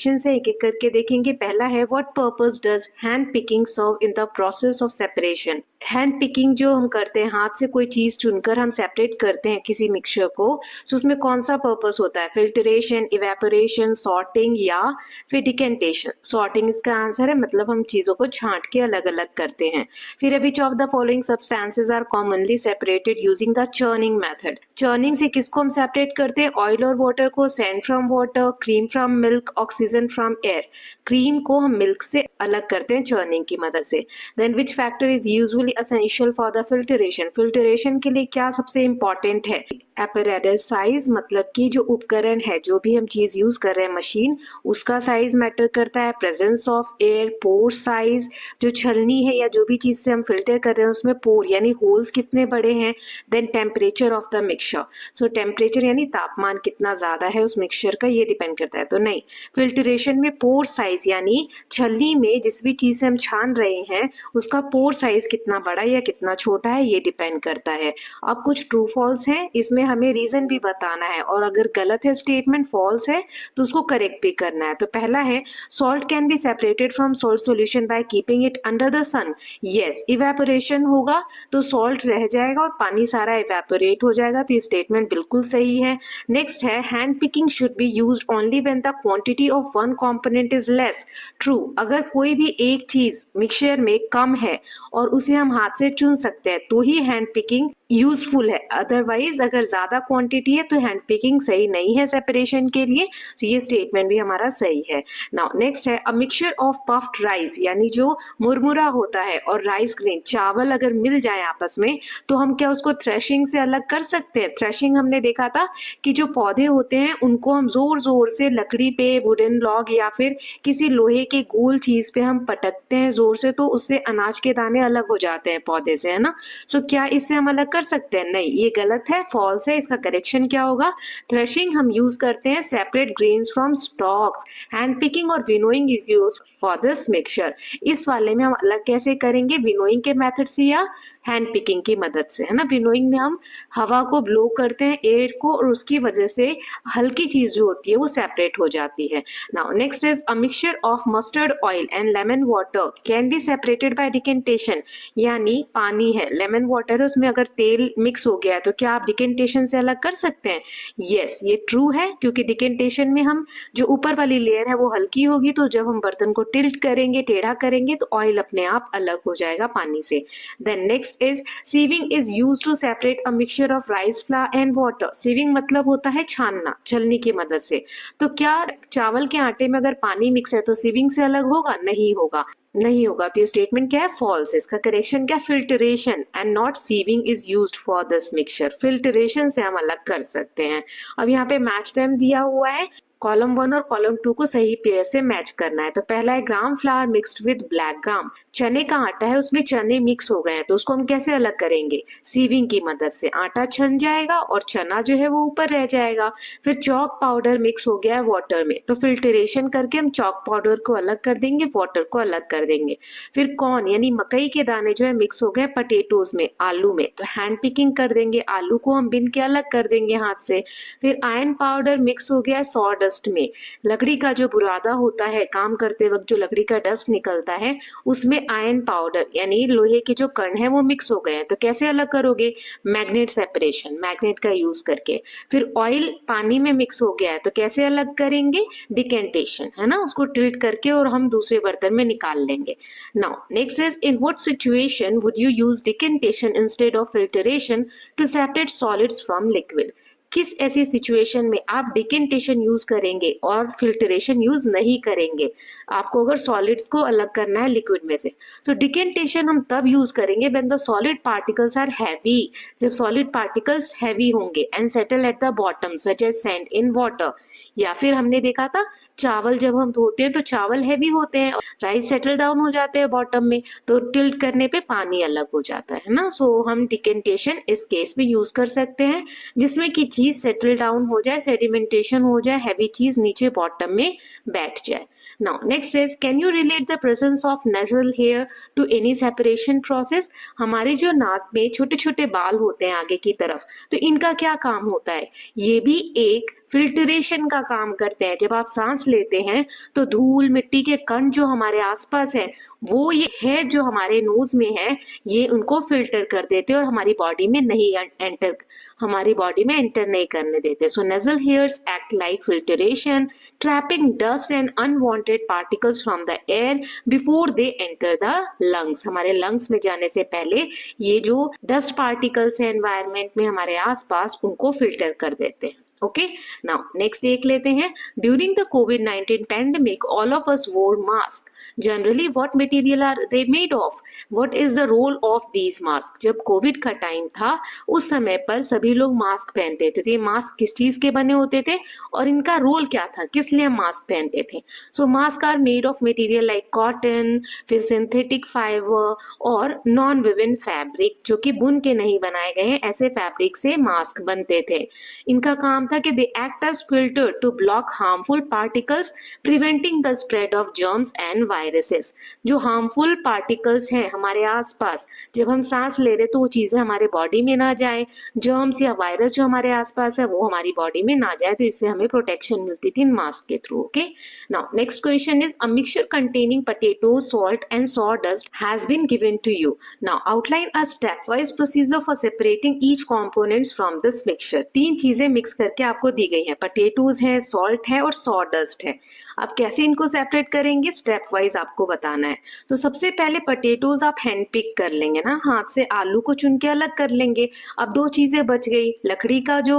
Question है, एक एक करके देखेंगे। पहला है what purpose does hand picking serve in the process of separation. Hand picking जो हम करते हैं, हाथ से कोई चीज चुनकर हम सेपरेट करते हैं किसी मिक्सचर को, तो उसमें कौन सा पर्पस होता है? फिल्टरेशन, इवेपोरेशन, सॉर्टिंग या फिर डिकेंटेशन। सॉर्टिंग इसका आंसर है, मतलब हम चीजों को छांट के अलग अलग करते हैं। फिर which of the following substances are commonly separated using the churning method. Churning से किसको हम सेपरेट करते हैं? ऑयल और वाटर को, sand from water, cream from milk, oxygen from air. Cream को हम मिल्क से अलग करते हैं चर्निंग की मदद से। Then which factor is usually essential for the filtration. Filtration के लिए क्या सबसे इंपॉर्टेंट है? एपरेटस साइज, मतलब कि जो उपकरण है, जो भी हम चीज यूज कर रहे हैं, मशीन, उसका साइज मैटर करता है। Presence of air, pore size, जो छलनी है या जो भी चीज से हम फिल्टर कर रहे हैं उसमें पोर यानी होल्स कितने बड़े हैं। Then temperature of the mixture. So temperature यानी तापमान कितना ज्यादा है उस मिक्सचर का, ये डिपेंड करता है। तो नहीं, फिल्टरेशन में पोर साइज यानी छलनी में जिस भी चीज से हम छान रहे हैं उसका पोर साइज कितना बड़ा या कितना छोटा है, ये डिपेंड करता है। अब कुछ ट्रू फॉल्स है, इसमें हमें रीजन भी बताना है, और अगर गलत है स्टेटमेंट, फॉल्स है, तो उसको करेक्ट भी करना है। तो पहला है salt can be separated from salt solution by keeping it under the sun. Yes, evaporation होगा तो सॉल्ट रह जाएगा और पानी सारा इवेपोरेट हो जाएगा, तो ये स्टेटमेंट बिल्कुल सही है। नेक्स्ट है hand picking should be used only when the quantity of one component is less. True, अगर कोई भी एक चीज मिक्सचर में कम है और उसे हम हाथ से चुन सकते हैं तो ही हैंड पिकिंग यूजफुल है। अदरवाइज अगर ज्यादा क्वांटिटी है तो हैंड पिकिंग सही नहीं है सेपरेशन के लिए। तो ये स्टेटमेंट भी हमारा सही है। नाउ नेक्स्ट है अ मिक्सचर ऑफ पफ्ड राइस, यानी जो मुरमुरा होता है और राइस ग्रेन, चावल अगर मिल जाए आपस में तो हम क्या उसको थ्रेशिंग से अलग कर सकते हैं? थ्रेशिंग हमने देखा था कि जो पौधे होते हैं उनको हम जोर जोर से लकड़ी पे, वुडन लॉग या फिर किसी लोहे के गोल चीज पे हम पटकते हैं जोर से, तो उससे अनाज के दाने अलग हो जाते हैं पौधे से, है ना। सो क्या इससे हम अलग कर सकते हैं? नहीं, ये गलत है, फॉल्स है। इसका करेक्शन क्या होगा? थ्रेशिंग हम यूज करते हैं separate grains from stalks. Hand picking और winnowing is use for this mixture. इस वाले में हम अलग कैसे करेंगे? विनोइंग के मेथड से या हैंड पिकिंग की मदद से, है ना। विनोइंग में हम हवा को ब्लो करते हैं, एयर को, और उसकी वजह से हल्की चीज जो होती है वो सेपरेट हो जाती है। Now next is a mixture of mustard oil and lemon water can be separated by decantation. यानी पानी है, लेमन वाटर है, उसमें अगर तेल मिक्स हो गया है तो क्या आप डिकेंटेशन से अलग कर सकते हैं? यस, ये ट्रू है, क्योंकि डिकेंटेशन में हम जो ऊपर वाली लेयर है वो हल्की होगी, तो जब हम बर्तन को टिल्ट करेंगे, टेढ़ा करेंगे, तो ऑयल अपने आप अलग हो जाएगा पानी से। Then next is sieving is used to separate a mixture of rice flour and water. Sieving मतलब होता है छानना, छलनी की मदद से। तो क्या चावल के आटे में अगर पानी मिक्स है तो सीविंग से अलग होगा? नहीं होगा, नहीं होगा। तो ये स्टेटमेंट क्या है? फॉल्स। इसका करेक्शन क्या? Filtration and not sieving is used for this mixture. Filtration से हम अलग कर सकते हैं। अब यहाँ पे मैच देम दिया हुआ है, कॉलम 1 और कॉलम 2 को सही पेयर से मैच करना है। तो पहला है ग्राम flower mixed with black gram. चने का आटा है, उसमें चने मिक्स हो गए हैं, तो उसको हम कैसे अलग करेंगे? सीविंग की मदद से। आटा छन जाएगा और चना जो है वो ऊपर रह जाएगा। फिर चॉक पाउडर मिक्स हो गया है वाटर में, तो फिल्टरेशन करके हम चॉक पाउडर को अलग कर देंगे, वाटर को अलग कर देंगे। फिर कॉर्न यानी मकई के दाने जो है मिक्स हो गए पटेटोज में, आलू में, तो हैंड पिकिंग कर देंगे, आलू को हम बिन के अलग कर देंगे हाथ से। फिर आयरन पाउडर मिक्स हो गया सॉ में, लकड़ी का जो बुरादा होता है, काम करते वक्त जो लकड़ी का डस्ट निकलता है, उसमें आयरन पाउडर यानी लोहे के जो कण है वो मिक्स हो गए हैं, तो कैसे अलग करोगे? मैग्नेट सेपरेशन, मैग्नेट का यूज करके। फिर ऑयल पानी में मिक्स हो गया है, तो कैसे अलग करेंगे? डिकेंटेशन, है ना, उसको टिल्ट करके और हम दूसरे बर्तन में निकाल लेंगे। Now next is in what situation would you use decantation instead of filtration to separate solids from liquid. किस ऐसी सिचुएशन में आप डिकेंटेशन यूज करेंगे और फिल्टरेशन यूज नहीं करेंगे? आपको अगर सॉलिड्स को अलग करना है लिक्विड में से, तो डिकेंटेशन हम तब यूज करेंगे when the solid particles are heavy, जब सॉलिड पार्टिकल्स हैवी होंगे and settle at the bottom such as sand in water. या फिर हमने देखा था चावल जब हम धोते हैं तो चावल हैवी होते हैं, राइस सेटल डाउन हो जाते हैं बॉटम में, तो टिल्ट करने पे पानी अलग हो जाता है ना। सो हम डिकेंटेशन इस केस में यूज कर सकते हैं जिसमें कि चीज सेटल डाउन हो जाए, सेडिमेंटेशन हो जाए, हैवी चीज नीचे बॉटम में बैठ जाए। Now next is can you relate the presence of nasal hair to any separation process? हमारे जो नाक में छोटे छोटे बाल होते हैं आगे की तरफ, तो इनका क्या काम होता है? ये भी एक फिल्ट्रेशन का काम करते हैं। जब आप सांस लेते हैं तो धूल मिट्टी के कण जो हमारे आसपास है वो ये है जो हमारे नोज में है, ये उनको फिल्टर कर देते हैं और हमारी बॉडी में एंटर नहीं करने देते। So nasal hairs act like filtration, trapping dust and unwanted particles from the air before they enter the lungs. हमारे लंग्स में जाने से पहले ये जो डस्ट पार्टिकल्स है एनवायरमेंट में हमारे आसपास, उनको फिल्टर कर देते हैं। ओके, नाउ नेक्स्ट देख लेते हैं। During the covid pandemic, all of us wore mask. Generally, what material are they made of? What is the role of these masks? जब कोविड का टाइम था उस समय पर सभी लोग मास्क पहनते थे। तो ये मास्क किस चीज के बने होते थे और इनका रोल क्या था, किस लिए हम मास्क पहनते थे? So mask are made of material like cotton, फिर सिंथेटिक फाइबर और नॉन विविन फैब्रिक, जो कि बुन के नहीं बनाए गए हैं, ऐसे फैब्रिक से मास्क बनते थे। इनका काम था कि they act as filter to block harmful particles, preventing the spread of germs and viruses. जो हार्मफुल पार्टिकल्स हैं हमारे आसपास, जब हम सांस ले रहे तो वो चीजें हमारे बॉडी में ना जाए, जर्म्स या वायरस जो हमारे आसपास है वो हमारी बॉडी में ना जाए, तो इससे हमें प्रोटेक्शन मिलती थी मास्क के through. Okay, now next question is a mixture containing potato, salt and sawdust has been given to you. Now outline a stepwise procedure for separating each components from this mixture. तीन चीजें mix करके आपको दी गई हैं, potatoes है, salt है और sawdust है। अब कैसे इनको सेपरेट करेंगे, स्टेप वाइज आपको बताना है। तो सबसे पहले पोटैटोज आप हैंड पिक कर लेंगे ना, हाथ से आलू को चुन के अलग कर लेंगे। अब दो चीजें बच गई, लकड़ी का जो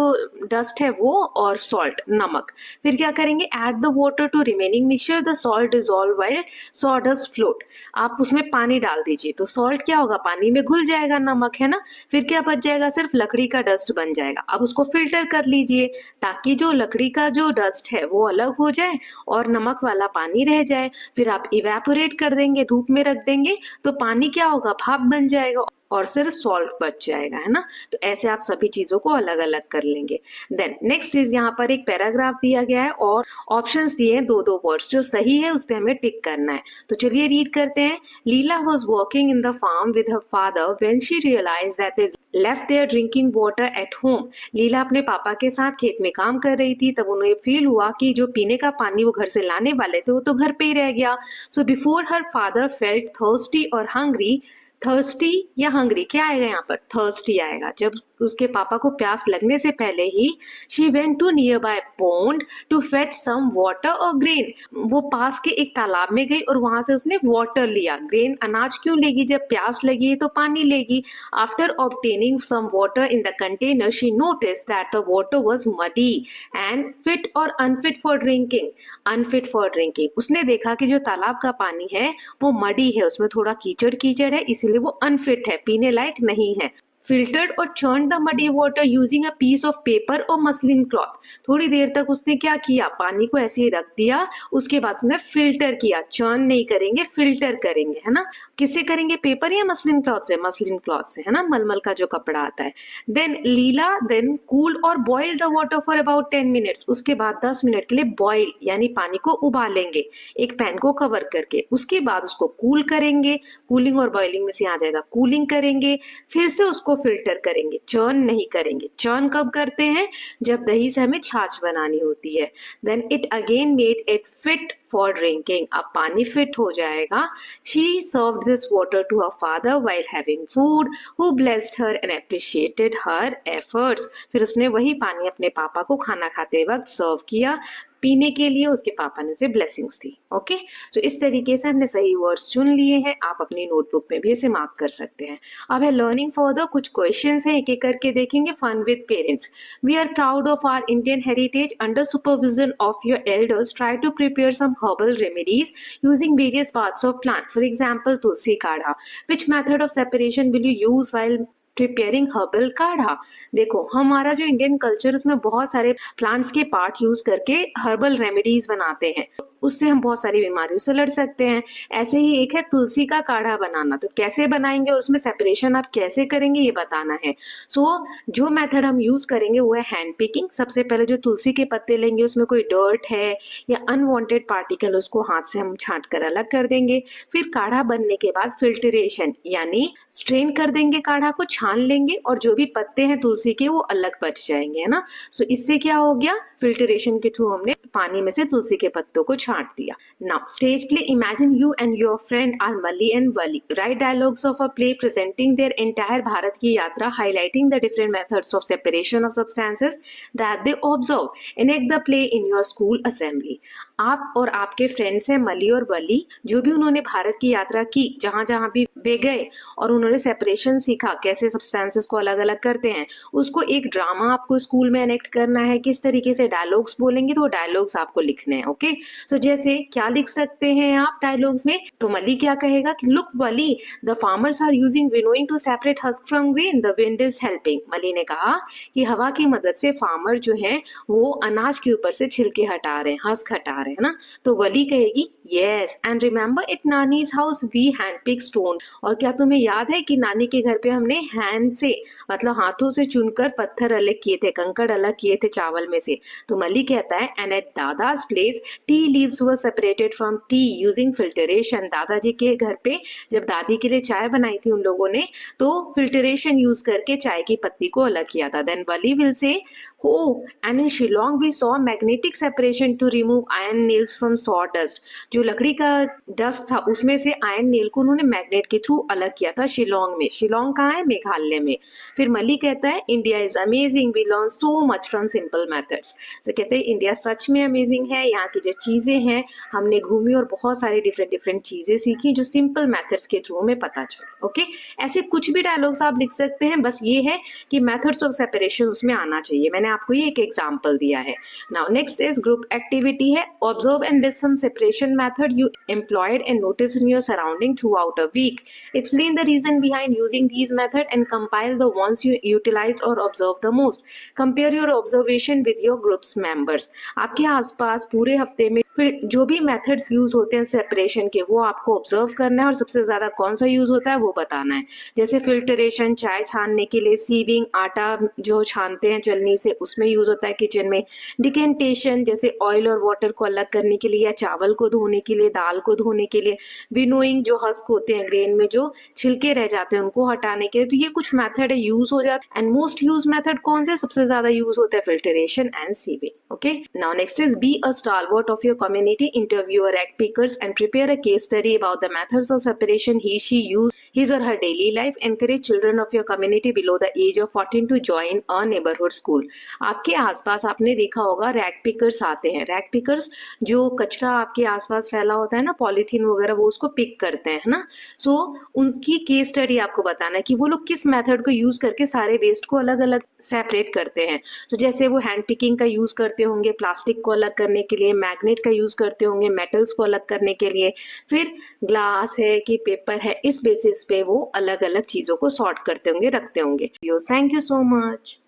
डस्ट है वो और सॉल्ट, नमक। फिर क्या करेंगे, add the water to remaining mixture, the salt dissolve while sawdust float. आप उसमें पानी डाल दीजिए तो सॉल्ट क्या होगा, पानी में घुल जाएगा, नमक है ना। फिर क्या बच जाएगा, सिर्फ लकड़ी का डस्ट बन जाएगा। अब उसको फिल्टर कर लीजिए ताकि जो लकड़ी का जो डस्ट है वो अलग हो जाए और नमक वाला पानी रह जाए। फिर आप इवेपोरेट कर देंगे, धूप में रख देंगे, तो पानी क्या होगा, भाप बन जाएगा और सिर्फ सॉल्ट बच जाएगा, है ना। तो ऐसे आप सभी चीजों को अलग अलग कर लेंगे। देन नेक्स्ट इज, यहाँ पर एक पैराग्राफ दिया गया है और ऑप्शंस दिए हैं, दो दो वर्ड्स, जो सही है उस पे हमें टिक करना है। तो चलिए रीड करते हैं। Leela was working in the farm with her father when she realized that they left their drinking water at home. Leela अपने पापा के साथ खेत में काम कर रही थी, तब उन्हें फील हुआ कि जो पीने का पानी वो घर से लाने वाले थे वो तो घर पे ही रह गया। So before her father felt thirsty और हंग्री, थर्स्टी या हंग्री, क्या आएगा यहाँ पर, थर्स्टी आएगा। जब उसके पापा को प्यास लगने से पहले ही she went to nearby pond to fetch some water और ग्रेन। वो पास के एक तालाब में गई और वहां से उसने वाटर लिया। ग्रेन अनाज क्यों लेगी, जब प्यास लगी है तो पानी लेगी। After obtaining some water in the container she noticed that the water was muddy and fit और unfit for drinking. Unfit for drinking, उसने देखा कि जो तालाब का पानी है वो मडी है, उसमें थोड़ा कीचड़ कीचड़ है, इसीलिए वो अनफिट है, पीने लायक नहीं है। फिल्टर्ड और churned the muddy water using a piece of paper और मसलिन क्लॉथ। थोड़ी देर तक उसने क्या किया, पानी को ऐसे ही रख दिया, उसके बाद उसने फिल्टर किया। चर्न नहीं करेंगे, फिल्टर करेंगे, है ना। किससे करेंगे, पेपर या मसलिन क्लॉथ से, मसलिन क्लॉथ से, है ना, मलमल का जो कपड़ा आता है। देन लीला देन कूल और boil the water for about 10 minutes. उसके बाद 10 मिनट के लिए बॉइल यानी पानी को उबालेंगे एक पैन को कवर करके। उसके बाद उसको कूल करेंगे, कूलिंग और बॉइलिंग में से आ जाएगा, कूलिंग करेंगे, फिर से उसको फिल्टर करेंगे, चर्न नहीं करेंगे। चर्न कब करते हैं, जब दही से हमें छाछ बनानी होती है। Then it again made it fit for drinking. अब पानी फिट हो जाएगा। She served this water to her father while having food, who blessed her and appreciated her efforts. फिर उसने वही पानी अपने पापा को खाना खाते वक्त सर्व किया पीने के लिए, उसके पापा ने उसे ब्लेसिंग्स दी। ओके, तो इस तरीके से हमने सही वर्ड्स चुन लिए हैं। आप अपनी नोटबुक में भी इसे मार्क कर सकते हैं। अब है लर्निंग फर्दर, कुछ क्वेश्चंस हैं, एक एक करके देखेंगे। Fun with parents, we are proud of our Indian heritage. Under supervision of your elders try to prepare some herbal remedies using various parts of plant, for example tulsi kadha. Which method of separation will you use while preparing herbal kadha. देखो हमारा जो Indian culture, उसमें बहुत सारे plants के part use करके herbal remedies बनाते हैं। उससे हम बहुत सारी बीमारियों से लड़ सकते हैं। ऐसे ही एक है तुलसी का काढ़ा बनाना, तो कैसे बनाएंगे और उसमें सेपरेशन आप कैसे करेंगे ये बताना है। जो मेथड हम यूज करेंगे वो है हैंड पिकिंग। सबसे पहले जो तुलसी के पत्ते लेंगे उसमें कोई डर्ट है या अनवांटेड पार्टिकल, उसको हाथ से हम छांट कर अलग कर देंगे। फिर काढ़ा बनने के बाद फिल्टरेशन यानी स्ट्रेन कर देंगे, काढ़ा को छान लेंगे और जो भी पत्ते हैं तुलसी के वो अलग बच जाएंगे, है ना। इससे क्या हो गया, फिल्टरेशन के थ्रू हमने पानी में से तुलसी के पत्तों को छांट दिया। Now stage play, imagine you and your friend are Malli and Valli, write dialogues of a play presenting their entire Bharat की यात्रा, highlighting the different methods of separation of substances that they observe, enact the play in your school assembly. आप और आपके friends हैं मली और वली, जो भी उन्होंने भारत की यात्रा की, जहां जहां भी वे गए और उन्होंने सेपरेशन सीखा, कैसे सब्सटेंसेस को अलग अलग करते हैं, उसको एक ड्रामा आपको स्कूल में एनेक्ट करना है। किस तरीके से डायलॉग्स बोलेंगे, तो वो डायलॉग्स आपको लिखने हैं। ओके, सो जैसे क्या लिख सकते हैं आप डायलॉग्स में, तो मली क्या कहेगा कि look Wali, the farmers are using winnowing to separate husk from grain, the wind is helping. Mali ने कहा कि हवा की मदद से फार्मर जो है वो अनाज के ऊपर से छिलके हटा रहे हैं, हस्क हटा रहे हैं ना। तो वली कहेगी yes, and remember it nani's house we hand pick stone, और क्या तुम्हें याद है कि नानी के घर पे हमने हैंड से मतलब हाथों से चुनकर पत्थर अलग किए थे, कंकड़ अलग किए थे चावल में से। तो मली कहता है and at Dada's place tea leaves were separated from tea using filtration, दादाजी के घर पे जब दादी के लिए चाय बनाई थी उन लोगों ने, तो फिल्टरेशन यूज करके चाय की पत्ती को अलग किया था। Then Wali will say Oh, and in Shillong we saw magnetic separation to remove iron nails from sawdust. जो लकड़ी का डस्ट था उसमें से आयरन नेल को उन्होंने मैग्नेट के थ्रू अलग किया था शिलोंग में। शिलोंग कहाँ है, मेघालय में। फिर मली कहता है India is amazing, we learn so much from simple methods. तो कहते हैं इंडिया सच में अमेजिंग है, यहाँ की जो चीजें हैं हमने घूमी और बहुत सारी डिफरेंट डिफरेंट चीजें सीखी जो सिंपल मेथड्स के थ्रू हमें पता चले। ओके, ऐसे कुछ भी डायलॉग्स आप लिख सकते हैं, बस ये है कि मेथड्स ऑफ सेपरेशन उसमें आना चाहिए। मैंने आपको ये एक एग्जांपल दिया है। Now next is group activity है, observe and list some separation method you employed and notice in your surrounding throughout a week, explain the reason behind using these method and compile the ones you utilize or observe the most, compare your observation with your groups members. आपके आसपास पूरे हफ्ते में फिर जो भी methods use होते हैं सेपरेशन के वो आपको ऑब्जर्व करना है और सबसे ज्यादा कौन सा यूज होता है वो बताना है। जैसे फिल्टरेशन चाय छानने के लिए, सीविंग आटा जो छानते हैं चलनी से उसमें यूज होता है किचन में, डिकेंटेशन जैसे ऑयल और वाटर को अलग करने के लिए या चावल को धोने के लिए, दाल को धोने के लिए, विनोइंग जो हस्क होते हैं ग्रेन में जो छिलके रह जाते हैं उनको हटाने के लिए। तो ये कुछ मेथड है यूज हो जाता है। एंड मोस्ट यूज मेथड कौन से सबसे ज्यादा यूज होता है, filtration and sieving. Okay, now next is be a stalwart of your community, interview rag pickers and prepare a case study about the methods of separation she used his or her daily life. Encourage children of your community below the age of 14 to join a neighborhood school. आपके आसपास आपने देखा होगा rag pickers आते हैं। Rag pickers जो कचरा आपके आसपास फैला होता है ना, पॉलीथीन वगैरह, वो उसको पिक करते हैं ना। सो उनकी केस स्टडी आपको बताना है कि वो लोग किस मेथड को यूज करके सारे वेस्ट को अलग अलग सेपरेट करते हैं। तो जैसे वो हैंड पिकिंग का यूज करते होंगे प्लास्टिक को अलग करने के लिए, मैग्नेट का यूज करते होंगे मेटल्स को अलग करने के लिए, फिर ग्लास है कि पेपर है, इस बेसिस पे वो अलग अलग चीजों को सॉर्ट करते होंगे, रखते होंगे। Thank you so much.